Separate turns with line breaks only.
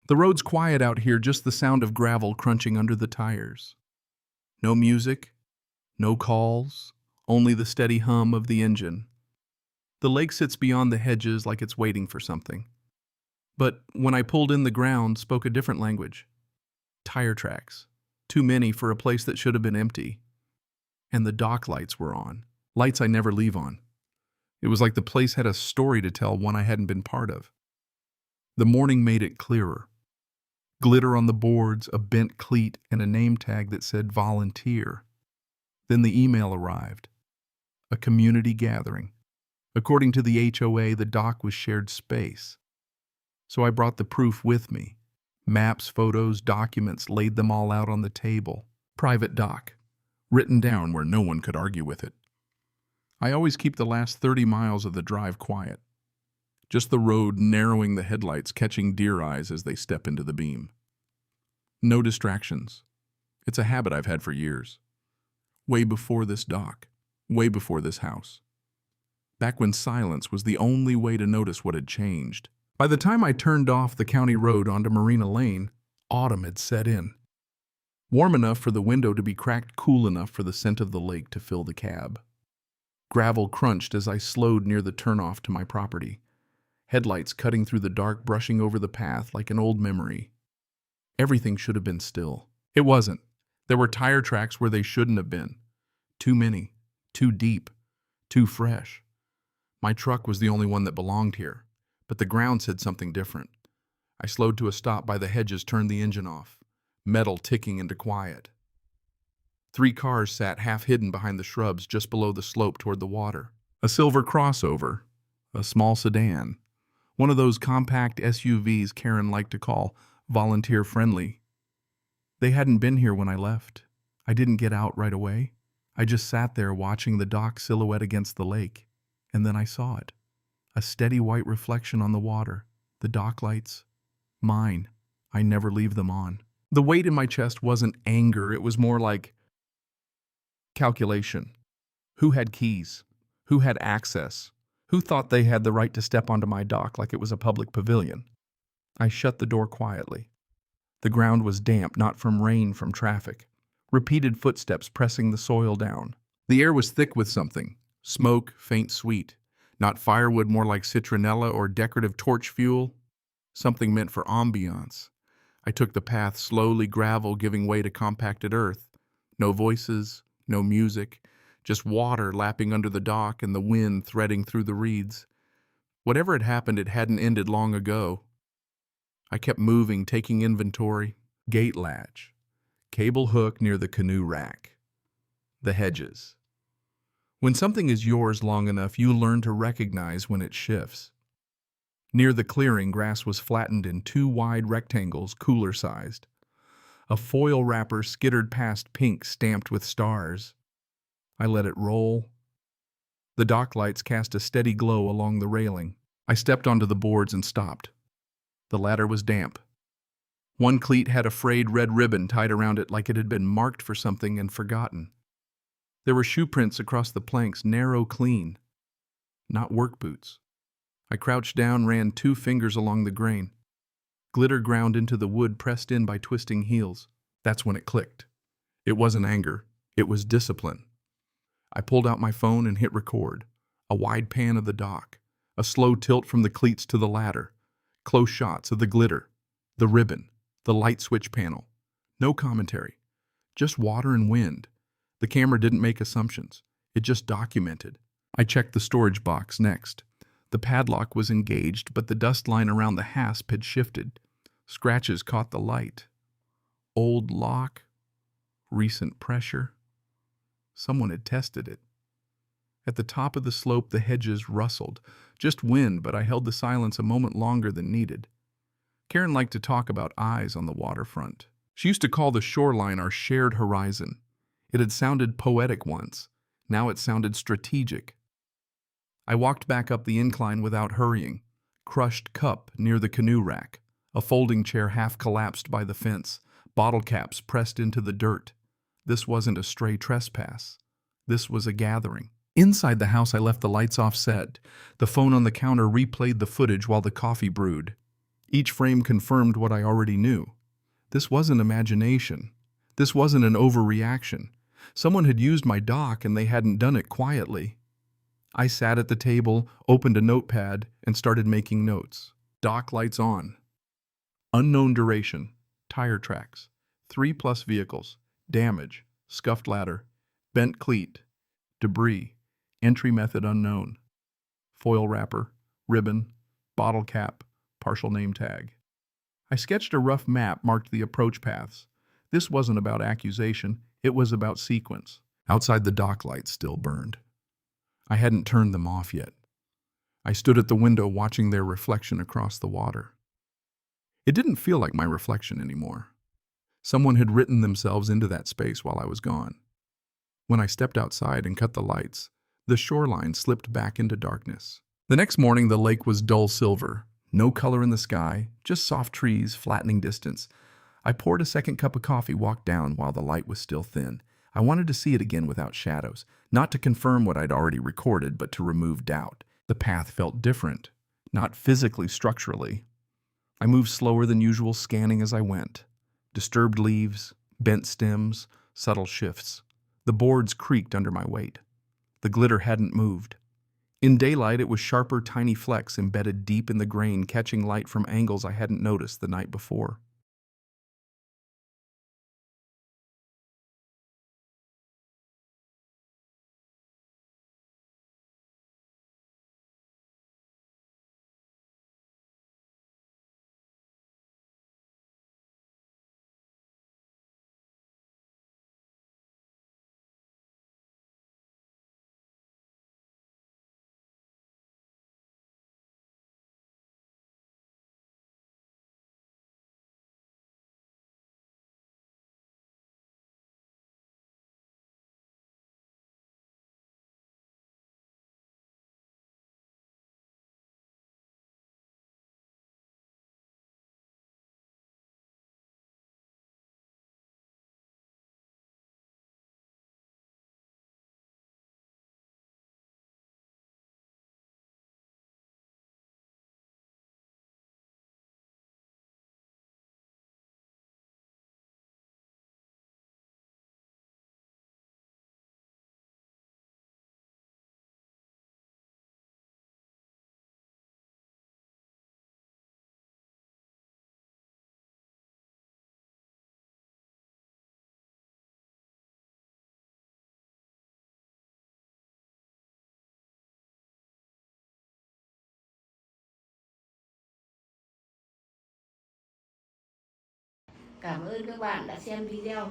The road's quiet out here, just the sound of gravel crunching under the tires. No music, no calls, only the steady hum of the engine. The lake sits beyond the hedges like it's waiting for something. But when I pulled in, the ground spoke a different language. Tire tracks. Too many for a place that should have been empty. And the dock lights were on. Lights I never leave on. It was like the place had a story to tell, one I hadn't been part of. The morning made it clearer. Glitter on the boards, a bent cleat, and a name tag that said volunteer. Then the email arrived. A community gathering. According to the HOA, the dock was shared space. So I brought the proof with me. Maps, photos, documents, laid them all out on the table. Private dock. Written down where no one could argue with it. I always keep the last 30 miles of the drive quiet. Just the road narrowing the headlights, catching deer eyes as they step into the beam. No distractions. It's a habit I've had for years. Way before this dock. Way before this house. Back when silence was the only way to notice what had changed. By the time I turned off the county road onto Marina Lane, autumn had set in. Warm enough for the window to be cracked, cool enough for the scent of the lake to fill the cab. Gravel crunched as I slowed near the turnoff to my property. Headlights cutting through the dark, brushing over the path like an old memory. Everything should have been still. It wasn't. There were tire tracks where they shouldn't have been. Too many. Too deep. Too fresh. My truck was the only one that belonged here. But the ground said something different. I slowed to a stop by the hedges, turned the engine off. Metal ticking into quiet. 3 cars sat half hidden behind the shrubs just below the slope toward the water. A silver crossover. A small sedan. One of those compact SUVs Karen liked to call volunteer-friendly. They hadn't been here when I left. I didn't get out right away. I just sat there watching the dock silhouette against the lake. And then I saw it. A steady white reflection on the water. The dock lights. Mine. I never leave them on. The weight in my chest wasn't anger. It was more like calculation. Who had keys? Who had access? Who thought they had the right to step onto my dock like it was a public pavilion? I shut the door quietly. The ground was damp, not from rain, from traffic. Repeated footsteps pressing the soil down. The air was thick with something. Smoke, faint sweet. Not firewood, more like citronella or decorative torch fuel. Something meant for ambiance. I took the path slowly, gravel giving way to compacted earth. No voices, no music, just water lapping under the dock and the wind threading through the reeds. Whatever had happened, it hadn't ended long ago. I kept moving, taking inventory. Gate latch. Cable hook near the canoe rack. The hedges. When something is yours long enough, you learn to recognize when it shifts. Near the clearing, grass was flattened in 2 wide rectangles, cooler-sized. A foil wrapper skittered past, pink stamped with stars. I let it roll. The dock lights cast a steady glow along the railing. I stepped onto the boards and stopped. The ladder was damp. One cleat had a frayed red ribbon tied around it like it had been marked for something and forgotten. There were shoe prints across the planks, narrow, clean. Not work boots. I crouched down, ran 2 fingers along the grain. Glitter ground into the wood, pressed in by twisting heels. That's when it clicked. It wasn't anger. It was discipline. I pulled out my phone and hit record. A wide pan of the dock. A slow tilt from the cleats to the ladder. Close shots of the glitter. The ribbon. The light switch panel. No commentary. Just water and wind. The camera didn't make assumptions. It just documented. I checked the storage box next. The padlock was engaged, but the dust line around the hasp had shifted. Scratches caught the light. Old lock. Recent pressure. Someone had tested it. At the top of the slope, the hedges rustled. Just wind, but I held the silence a moment longer than needed. Karen liked to talk about eyes on the waterfront. She used to call the shoreline our shared horizon. It had sounded poetic once. Now it sounded strategic. I walked back up the incline without hurrying. Crushed cup near the canoe rack. A folding chair half collapsed by the fence. Bottle caps pressed into the dirt. This wasn't a stray trespass. This was a gathering. Inside the house, I left the lights offset. The phone on the counter replayed the footage while the coffee brewed. Each frame confirmed what I already knew. This wasn't imagination. This wasn't an overreaction. Someone had used my dock and they hadn't done it quietly. I sat at the table, opened a notepad, and started making notes. Dock lights on. Unknown duration. Tire tracks. 3+ vehicles. Damage. Scuffed ladder. Bent cleat. Debris. Entry method unknown. Foil wrapper. Ribbon. Bottle cap. Partial name tag. I sketched a rough map, marked the approach paths. This wasn't about accusation, it was about sequence. Outside, the dock lights still burned. I hadn't turned them off yet. I stood at the window watching their reflection across the water. It didn't feel like my reflection anymore. Someone had written themselves into that space while I was gone. When I stepped outside and cut the lights, the shoreline slipped back into darkness. The next morning, the lake was dull silver. No color in the sky, just soft trees, flattening distance. I poured a second cup of coffee, walked down while the light was still thin. I wanted to see it again without shadows, not to confirm what I'd already recorded, but to remove doubt. The path felt different, not physically, structurally. I moved slower than usual, scanning as I went. Disturbed leaves, bent stems, subtle shifts. The boards creaked under my weight. The glitter hadn't moved. In daylight, it was sharper, tiny flecks embedded deep in the grain, catching light from angles I hadn't noticed the night before.
Cảm ơn các bạn đã xem video.